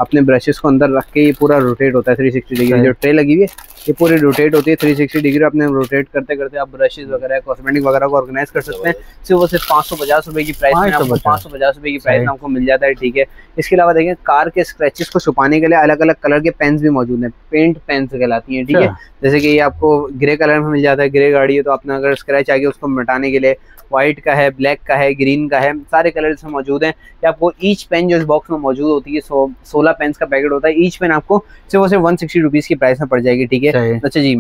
अपने ब्रशेस को अंदर रख के ये पूरा रोटेट होता है 360 डिग्री। जो ट्रे लगी हुई है ये पूरी रोटेट होती है 360 डिग्री। अपने रोटेट करते करते आप ब्रशेस वगैरह कॉस्मेटिक वगैरह को ऑर्गेनाइज कर सकते हैं। सिर्फ 550 रुपये की प्राइस में आपको 550 रुपये की प्राइस में आपको मिल जाता है। ठीक है, इसके अलावा देखें कार के स्क्रैचेस को छुपाने के लिए अलग अलग कलर के पेन्स भी मौजूद हैं, पेंट पेन्स कहलाती हैं। ठीक है, जैसे कि ये आपको ग्रे कलर में मिल जाता है, ग्रे गाड़ी है तो अपना अगर स्क्रैच आ गया उसको मिटाने के लिए व्हाइट का है, ब्लैक का है, ग्रीन का है, सारे कलर इसमें मौजूद हैं। ये आपको ईच पेन जो इस बॉक्स में मौजूद होती है 16 पेन्स का पैकेट होता है। ईच पेन आपको सिर्फ 160 रुपीज़ की प्राइस में पड़ जाएगी। ठीक है, अच्छा जी,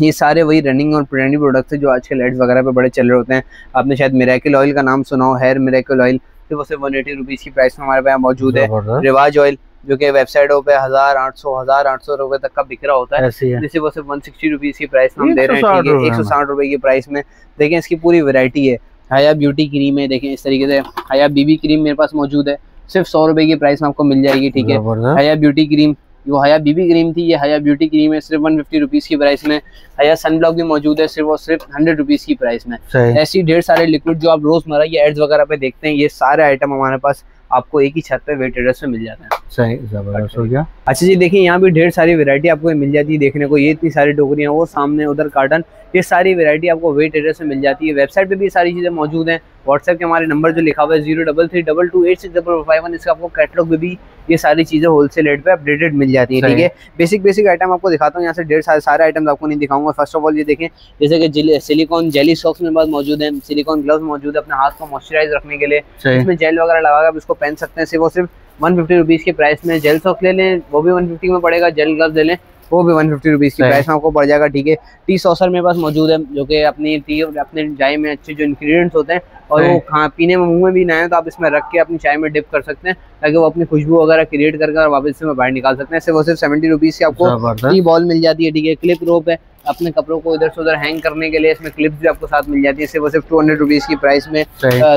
ये सारे वही रनिंग और ट्रेंडी प्रोडक्ट्स है जो आजकल एड्स वगैरह पे बड़े चल रहे होते हैं। आपने शायद मिरेकल ऑयल का नाम सुना हो, हेयर मिरेकल ऑयल, सिर्फ 180 रुपीज़ की प्राइस में हमारे पास मौजूद है। रिवाज ऑयल जो कि वेबसाइटों पे 1800 रुपए तक का बिक रहा होता है, जिसे वो सिर्फ 160 रुपीज़ की प्राइस में हम दे रहे हैं। ठीक है, 160 रुपए की प्राइस में देखें इसकी पूरी वैरायटी है। हया ब्यूटी क्रीम है, देखें इस तरीके से हया बीबी क्रीम मेरे पास मौजूद है, सिर्फ 100 रुपए की प्राइस में आपको मिल जाएगी। ठीक है, हया ब्यूटी क्रीम, वो हया बीबी क्रीम थी, ये हया ब्यूटी क्रीम है, सिर्फ 150 रुपीज़ की प्राइस में। हया सनब्लॉक भी मौजूद है, सिर्फ 100 रुपीज़ की प्राइस में। ऐसी ढेर सारे लिक्विड जो आप रोजमर्रा ये एड्स वगैरह पे देखते हैं, ये सारे आइटम हमारे पास आपको एक ही छत पे वेट एड्रेस में मिल जाता है। सही, जबरदस्त हो गया। अच्छा जी, देखिए यहाँ भी ढेर सारी वैरायटी आपको मिल जाती है देखने को। ये इतनी सारी टोकरियाँ, वो सामने उधर कार्टन, ये सारी वैरायटी आपको वेट एड्रेस में मिल जाती है। वेबसाइट पे भी सारी चीज़ें मौजूद हैं। व्हाट्सएप के हमारे नंबर जो लिखा हुआ है 0332286051, इसका आपको कैटलॉग में भी ये सारी चीज़ें होलसेल रेट पे अपडेटेड मिल जाती है। ठीक है, बेसिक आइटम आपको दिखाता हूँ। यहाँ से ढेर सारे आइटम आपको नहीं दिखाऊंगा। फर्स्ट ऑफ ऑल ये देखें, जैसे कि सिलिकॉन जेली सॉक्स मेरे पास मौजूद है, सिलिकॉन ग्लव्स मौजूद है अपने हाथ को मॉइस्चराइज रखने के लिए। इसमें जेल वगैरह लगा कर आप इसको पहन सकते हैं। सिर्फ 150 रुपीज़ की प्राइस में। जेल सॉक्स ले लें वो भी 150 में पड़ेगा, जेल ग्लव्स ले लें वो भी 150 रुपीज़ की प्राइस में आपको पड़ जाएगा। ठीक है, टी सॉसर मेरे पास मौजूद है, जो कि अपनी टी अपने चाय में अच्छे जो इंग्रेडिएंट्स होते हैं और वो पीने में मुंह में भी ना आए तो आप इसमें रख के अपनी चाय में डिप कर सकते हैं, ताकि वो अपनी खुशबू वगैरह क्रिएट करके और वापस से बाहर निकाल सकते हैं। सिर्फ 70 रुपीज़ की आपको टी बॉल मिल जाती है। ठीक है, क्लिप रोप है, अपने कपड़ों को इधर से उधर हैंग करने के लिए, इसमें क्लिप्स भी आपको साथ मिल जाती है। सिर्फ 200 रुपीज़ की प्राइस में।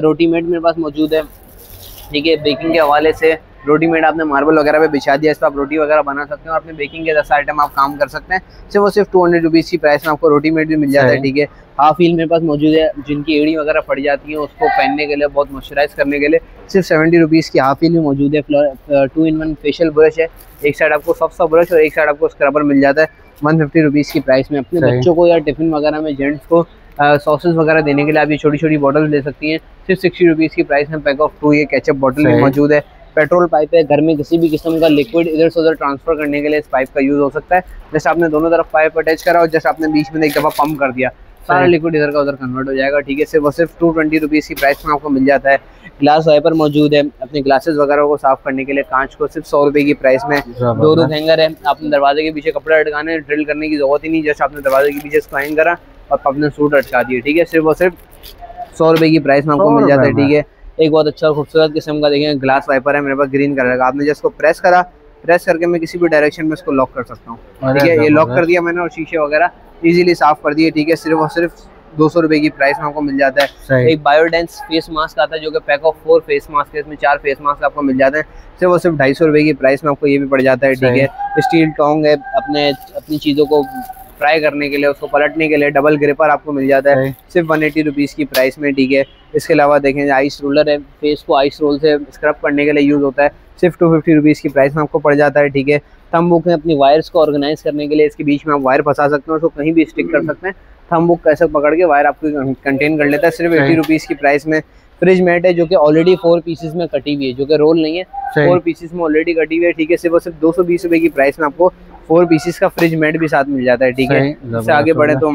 रोटी मेट मेरे पास मौजूद है। ठीक है, बेकिंग के हवाले से रोटी मेड आपने मार्बल वगैरह पे बिछा दिया, इस पर आप रोटी वगैरह बना सकते हैं और अपने बेकिंग के 10 आइटम आप काम कर सकते हैं। सिर्फ 200 रुपीज़ की प्राइस में आपको रोटी मेड भी मिल जाता है। ठीक है, हाफ हील मेरे पास मौजूद है, जिनकी एड़ी वगैरह फट जाती है उसको पहनने के लिए, बहुत मॉइस्चराइज करने के लिए सिर्फ 70 रुपीज़ की हाफ हील भी मौजूद है। 2-in-1 फेशियल ब्रश है, एक साइड आपको सॉफ्ट ब्रश और एक साइड आपको स्क्रबर मिल जाता है 150 रुपीज़ की प्राइस में। अपने बच्चों को या टिफिन वगैरह में जेंट्स को सॉसेस वगैरह देने के लिए आप ये छोटी छोटी बॉटल ले सकती हैं। सिर्फ 60 रुपीज़ की प्राइस में पैक ऑफ 2 ये केचप बॉटल भी मौजूद है। पेट्रोल पाइप है, घर में किसी भी किस्म का लिक्विड इधर से उधर ट्रांसफर करने के लिए इस पाइप का यूज़ हो सकता है। जैसे आपने दोनों तरफ पाइप अटैच करा और जैसे आपने बीच में एक दफ़ा पंप कर दिया, सारा लिक्विड इधर का उधर कन्वर्ट हो जाएगा, ठीक है। सिर्फ और सिर्फ 220 रुपीज़ की प्राइस में आपको मिल जाता है। ग्लास वाइपर मौजूद है अपने ग्लासेस वगैरह को साफ करने के लिए, कांच को सिर्फ 100 रुपये की प्राइस में। दो हैंगर है, आपने दरवाजे के पीछे कपड़ा अटकाने ड्रिल करने की जरूरत ही नहीं, जस्ट आपने दरवाजे के पीछे इसको हैंग करा और अपने सूट अटका दिए, ठीक है। सिर्फ और सिर्फ 100 रुपये की प्राइस में आपको मिल जाता है, ठीक है। एक बहुत अच्छा खूबसूरत किस्म का देखें ग्लास वाइपर है मेरे पास ग्रीन कलर का। आपने जस्ट को प्रेस करा, प्रेस करके मैं किसी भी डायरेक्शन में इसको लॉक कर सकता हूँ, ठीक है। ये लॉक कर दिया मैंने और शीशे वगैरह इजीली साफ कर दिए, ठीक है। सिर्फ और सिर्फ 200 रुपये की प्राइस में आपको मिल जाता है। एक बायोडेंस फेस मास्क आता है जो कि पैक ऑफ 4 फेस मास्क है, इसमें 4 फेस मास्क आपको मिल जाते हैं। सिर्फ और सिर्फ 250 रुपये की प्राइस में आपको ये भी पड़ जाता है, ठीक है। स्टील टोंग है अपनी चीज़ों को फ्राई करने के लिए, उसको पलटने के लिए डबल ग्रिपर आपको मिल जाता है सिर्फ 180 रुपीज़ की प्राइस में, ठीक है। इसके अलावा देखें आइस रोलर है, फेस को आइस रोल से स्क्रब करने के लिए यूज़ होता है, सिर्फ 250 रुपीज़ की प्राइस में आपको पड़ जाता है, ठीक है। थंब बुक है अपनी वायर्स को ऑर्गेनाइज करने के लिए, इसके बीच में आप वायर फंसा सकते हैं, उसको कहीं भी स्टिक कर सकते हैं। थंब बुक कैसे पकड़ के वायर आपको कंटेन कर लेता है, सिर्फ 80 रुपीज़ की प्राइस में। फ्रिज मैट है जो कि ऑलरेडी 4 पीसेस में कटी हुई है, जो कि रोल नहीं है, 4 पीसेस में ऑलरेडी कटी हुई है, ठीक है। सिर्फ और सिर्फ 220 रुपये की प्राइस में आपको 4 पीसेस का फ्रिज मैट भी साथ मिल जाता है, ठीक है। इससे आगे बढ़े तो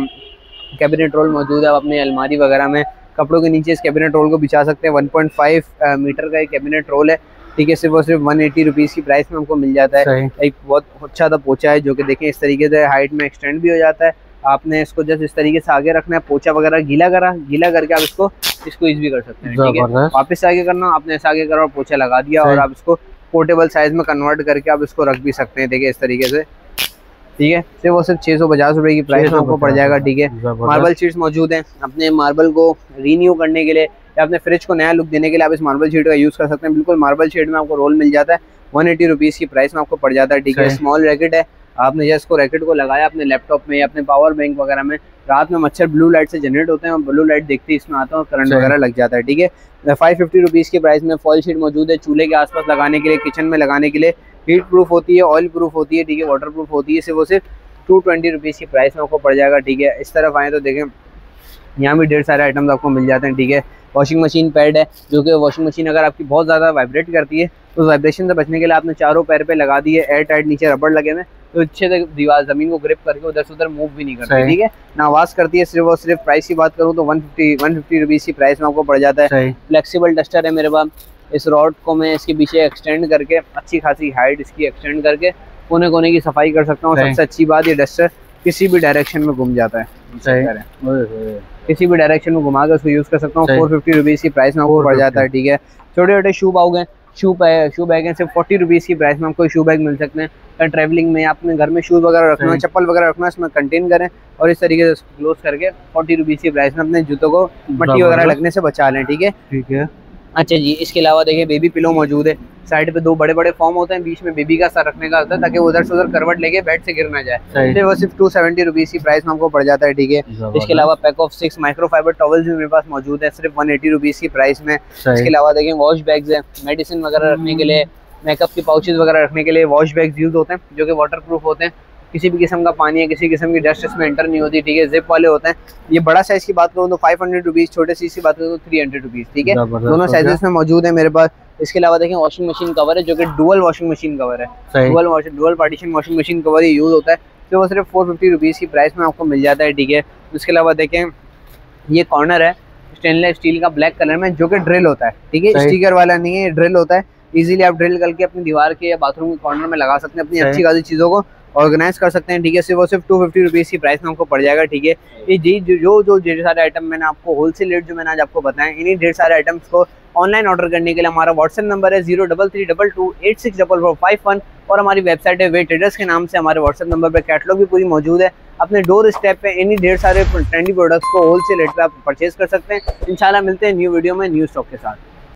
कैबिनेट रोल मौजूद है, आप अपने अलमारी वगैरह में कपड़ों के नीचे इस कैबिनेट रोल को बिछा सकते हैं। 1.5 मीटर का एक कैबिनेट रोल है, ठीक है। सिर्फ और सिर्फ 180 रुपीज़ की प्राइस में हमको मिल जाता है। एक बहुत अच्छा सा पोछा है जो कि देखें इस तरीके से हाइट में एक्सटेंड भी हो जाता है। आपने इसको जस्ट इस तरीके से आगे रखना है, पोछा वगैरह गीला करके आप इसको यूज भी कर सकते हैं, ठीक है। वापस से आगे करना, आपने ऐसा आगे करा और पोछा लगा दिया और आप इसको पोर्टेबल साइज में कन्वर्ट करके आप इसको रख भी सकते हैं, देखिए इस तरीके से, ठीक है। सिर्फ वो सिर्फ 650 रुपये की प्राइस में आपको पड़ जाएगा, ठीक है। मार्बल शीट्स मौजूद हैं, अपने मार्बल को रीन्यू करने के लिए या अपने फ्रिज को नया लुक देने के लिए आप इस मार्बल शीट का यूज़ कर सकते हैं। बिल्कुल मार्बल शीट में आपको रोल मिल जाता है, 180 रुपीज़ की प्राइस में आपको पड़ जाता है, ठीक है। स्मॉल रैकेट है, आपने जैसे इसको रैकेट को लगाया अपने लैपटॉप में या अपने पावर बैंक वगैरह में, रात में मच्छर ब्लू लाइट से जनरेट होते हैं और ब्लू लाइट देखते ही इसमें आता है और करंट वगैरह लग जाता है, ठीक है। 550 रुपीज़ की प्राइस में फॉइल शीट मौजूद है, चूल्हे के आसपास लगाने के लिए, किचन में लगाने के लिए। हीट प्रूफ होती है, ऑयल प्रूफ होती है, ठीक है, वाटर प्रूफ होती है। सिर्फ वो सिर्फ 220 रुपीज़ की प्राइस में आपको पड़ जाएगा, ठीक है। इस तरफ आए तो देखें यहाँ भी ढेर सारे आइटम्स आपको मिल जाते हैं, ठीक है। वॉशिंग मशीन पैड है जो कि वॉशिंग मशीन अगर आपकी बहुत ज़्यादा वाइब्रेट करती है तो उस वाइब्रेशन से बचने के लिए आपने चारों पैर पे लगा दिए, एयर टाइट नीचे रबड़ लगे हुए, तो अच्छे से दीवार ज़मीन को ग्रिप करके उधर से उधर मूव भी नहीं करती, ठीक है ना, आवाज़ करती है। सिर्फ और सिर्फ प्राइस की बात करूँ तो 150 रुपीज़ की प्राइस में आपको पड़ जाता है। फ्लेक्सिबल डस्टर है मेरे पास, इस रॉड को मैं इसके पीछे एक्सटेंड करके अच्छी खासी हाइट इसकी एक्सटेंड करके कोने कोने की सफाई कर सकता हूँ। सबसे अच्छी बात ये डस्टर किसी भी डायरेक्शन में घूम जाता है, किसी भी डायरेक्शन में घुमा कर उसको यूज़ कर सकता हूँ। 450 रुपीज़ की प्राइस में आपको पड़ जाता है, ठीक है। छोटे छोटे शू बाउग हैं, शू बैग हैं, सिर्फ 40 रुपीज़ की प्राइस में आपको शू बैग मिल सकते हैं। ट्रैवलिंग में अपने घर में शूज़ वगैरह रखना है, चप्पल वगैरह रखना है, इसमें कंटेन करें और इस तरीके से क्लोज करके 40 रुपीज़ की प्राइस में अपने जूतों को मट्टी वगैरह लगने से बचा लें, ठीक है, ठीक है। अच्छा जी, इसके अलावा देखिए बेबी पिलो मौजूद है, साइड पे 2 बड़े बड़े फॉर्म होते हैं, बीच में बेबी का सर रखने का होता है ताकि वो उधर से उधर करवट लेके बेड से गिर ना जाए। तो वो सिर्फ 270 रुपीज़ की प्राइस में आपको पड़ जाता है, ठीक है। इसके अलावा पैक ऑफ 6 माइक्रोफाइबर टॉवल्स भी मेरे पास मौजूद है, सिर्फ 180 रुपीज़ की प्राइस में। इसके अलावा देखिए वॉश बैग्स हैं, मेडिसिन वगैरह रखने के लिए, मेकअप के पाउचेज वगैरह रखने के लिए वॉश बैग्स यूज होते हैं जो कि वाटर प्रूफ होते हैं। किसी भी किस्म का पानी है, किसी किस्म की डस्ट इसमें एंटर नहीं होती, ठीक है। जिप वाले होते हैं। ये बड़ा साइज की बात करूँ तो 500 रुपीज़, छोटे साइज की बात करूँ तो 300 रुपीज़, ठीक है। दोनों साइजेस में मौजूद है मेरे पास। इसके अलावा देखें वॉशिंग मशीन कवर है जो कि डुअल वॉशिंग मशीन कवर है, dual partition washing machine cover ये यूज़ होता है, तो वो सिर्फ 450 रुपीज़ की प्राइस में आपको मिल जाता है, ठीक है। उसके अलावा देखें ये कॉर्नर है स्टेनलेस स्टील का ब्लैक कलर में जो कि ड्रिल होता है, ठीक है, स्टिकर वाला नहीं है, ये ड्रिल होता है। इजीली आप ड्रिल करके अपनी दीवार के या बाथरूम के कॉर्नर में लगा सकते हैं, अपनी अच्छी खासी चीज़ों को ऑर्गेनाइज कर सकते हैं, ठीक है। सिर्फ और सिर्फ 250 रुपीज़ की प्राइस में आपको पड़ जाएगा, ठीक है। ये जी जो ढेर सारे आइटम मैंने आपको होलसेल रेट जो मैंने आज आपको बताया, इन्हीं ढेर सारे आइटम्स को ऑनलाइन ऑर्डर करने के लिए हमारा व्हाट्सएप नंबर है 0332286451 और हमारी वेबसाइट है वे ट्रेडर्स के नाम से। हमारे व्हाट्सएप नंबर पर कैटलॉग भी पूरी मौजूद है। अपने डोर स्टेप पे इन्हीं ढेर सारे ट्रेंडी प्रोडक्ट्स को होलसेल रेट पे आप परचेज कर सकते हैं। इंशाल्लाह मिलते हैं न्यू वीडियो में न्यू स्टॉक के साथ।